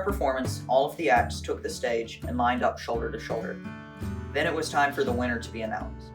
our performance, all of the acts took the stage and lined up shoulder to shoulder. Then it was time for the winner to be announced.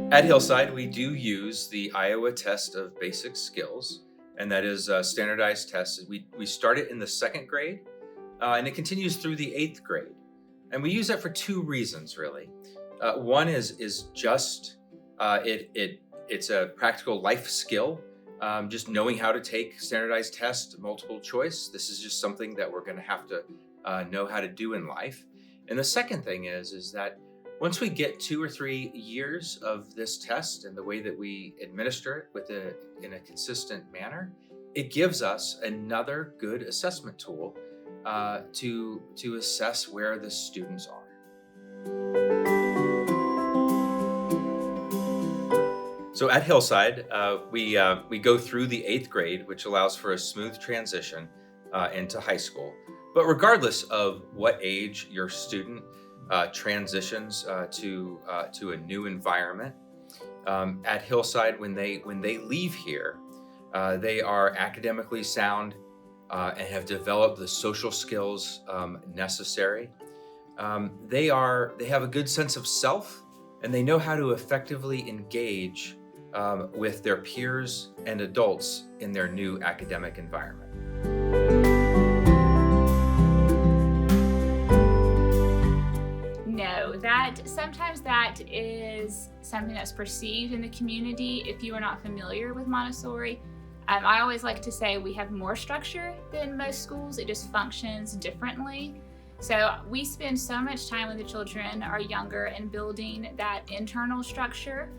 At Hillside, we do use the Iowa Test of Basic Skills, and that is a standardized test. We start it in the second grade, and it continues through the 8th grade. And we use that for two reasons, really. One is just it's a practical life skill, just knowing how to take standardized tests, multiple choice. This is just something that we're going to have to know how to do in life. And the second thing is that once we get 2 or 3 years of this test and the way that we administer it in a consistent manner, it gives us another good assessment tool to assess where the students are. So at Hillside, we go through the 8th grade, which allows for a smooth transition into high school. But regardless of what age your student transitions to a new environment, at Hillside, when they leave here, they are academically sound and have developed the social skills necessary. They have a good sense of self, and they know how to effectively engage with their peers and adults in their new academic environment. Sometimes that is something that's perceived in the community if you are not familiar with Montessori. I always like to say we have more structure than most schools. It just functions differently. So we spend so much time when the children are younger in building that internal structure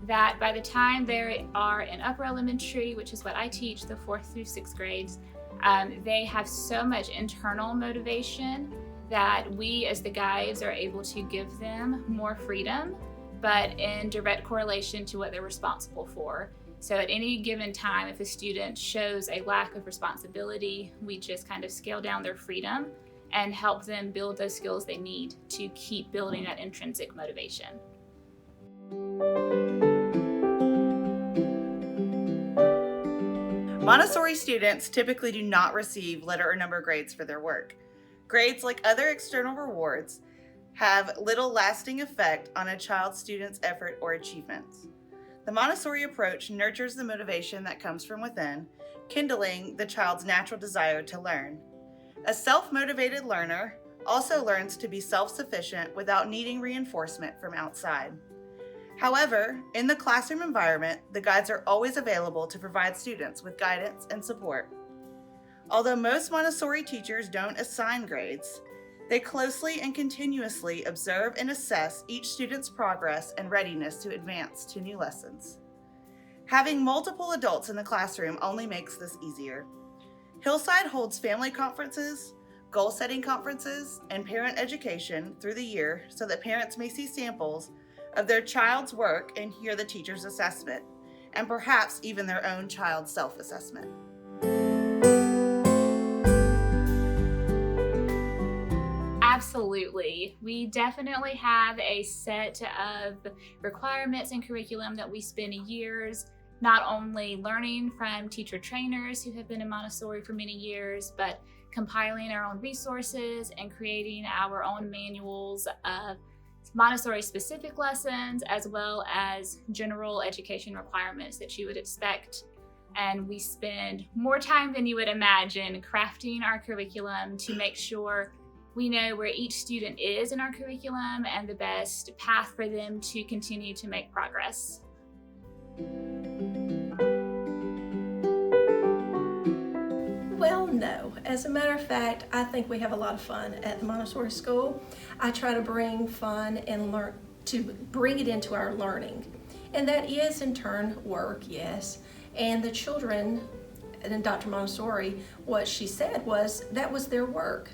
that by the time they are in upper elementary, which is what I teach, the 4th through 6th grades, they have so much internal motivation that we as the guides are able to give them more freedom, but in direct correlation to what they're responsible for. So at any given time, if a student shows a lack of responsibility, we just kind of scale down their freedom and help them build those skills they need to keep building that intrinsic motivation. Montessori students typically do not receive letter or number grades for their work. Grades, like other external rewards, have little lasting effect on a child's student's effort or achievements. The Montessori approach nurtures the motivation that comes from within, kindling the child's natural desire to learn. A self-motivated learner also learns to be self-sufficient without needing reinforcement from outside. However, in the classroom environment, the guides are always available to provide students with guidance and support. Although most Montessori teachers don't assign grades, they closely and continuously observe and assess each student's progress and readiness to advance to new lessons. Having multiple adults in the classroom only makes this easier. Hillside holds family conferences, goal-setting conferences, and parent education through the year so that parents may see samples of their child's work and hear the teacher's assessment, and perhaps even their own child's self-assessment. Absolutely. We definitely have a set of requirements and curriculum that we spend years not only learning from teacher trainers who have been in Montessori for many years, but compiling our own resources and creating our own manuals of Montessori specific lessons, as well as general education requirements that you would expect. And we spend more time than you would imagine crafting our curriculum to make sure we know where each student is in our curriculum and the best path for them to continue to make progress. Well, no. As a matter of fact, I think we have a lot of fun at the Montessori School. I try to bring fun and bring it into our learning. And that is in turn work, yes. And the children, and Dr. Montessori, what she said was that was their work.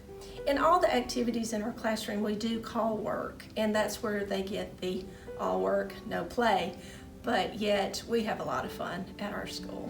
In all the activities in our classroom, we do call work, and that's where they get the all work, no play. But yet, we have a lot of fun at our school.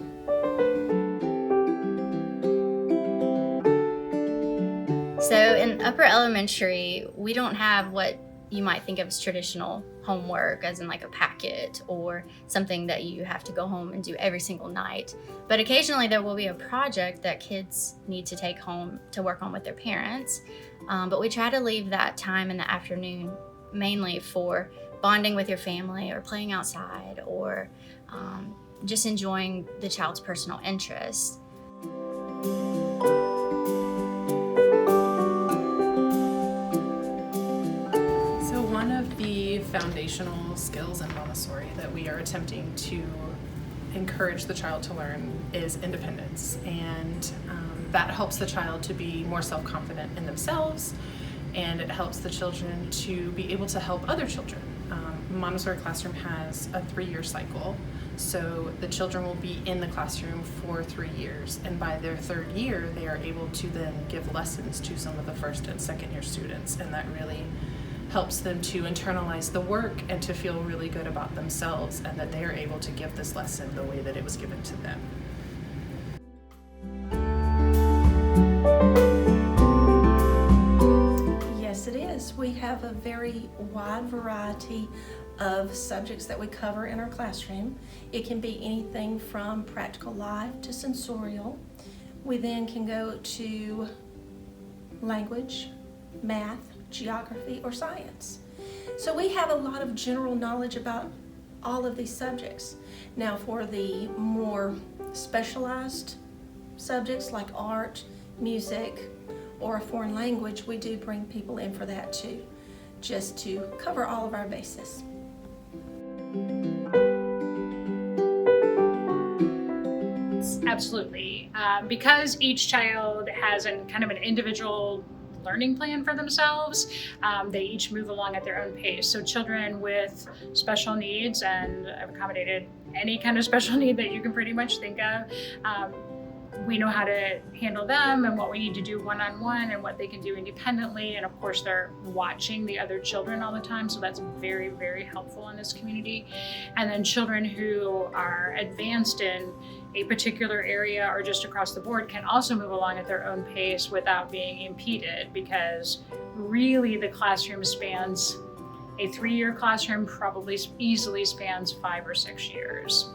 So in upper elementary, we don't have what you might think of as traditional homework, as in like a packet or something that you have to go home and do every single night. But occasionally there will be a project that kids need to take home to work on with their parents. But we try to leave that time in the afternoon mainly for bonding with your family or playing outside or just enjoying the child's personal interests. Foundational skills in Montessori that we are attempting to encourage the child to learn is independence, and that helps the child to be more self-confident in themselves, and it helps the children to be able to help other children. Montessori classroom has a 3-year cycle, so the children will be in the classroom for 3 years, and by their 3rd year they are able to then give lessons to some of the 1st and 2nd year students, and that really helps them to internalize the work and to feel really good about themselves and that they are able to give this lesson the way that it was given to them. Yes, it is. We have a very wide variety of subjects that we cover in our classroom. It can be anything from practical life to sensorial. We then can go to language, math, geography, or science. So we have a lot of general knowledge about all of these subjects. Now for the more specialized subjects like art, music, or a foreign language, we do bring people in for that too, just to cover all of our bases. Absolutely. Because each child has kind of an individual learning plan for themselves, they each move along at their own pace. So children with special needs, and I've accommodated any kind of special need that you can pretty much think of, we know how to handle them and what we need to do one-on-one and what they can do independently. And of course, they're watching the other children all the time. So that's very, very helpful in this community. And then children who are advanced in a particular area or just across the board can also move along at their own pace without being impeded, because really the classroom spans, a 3-year classroom probably easily spans 5 or 6 years.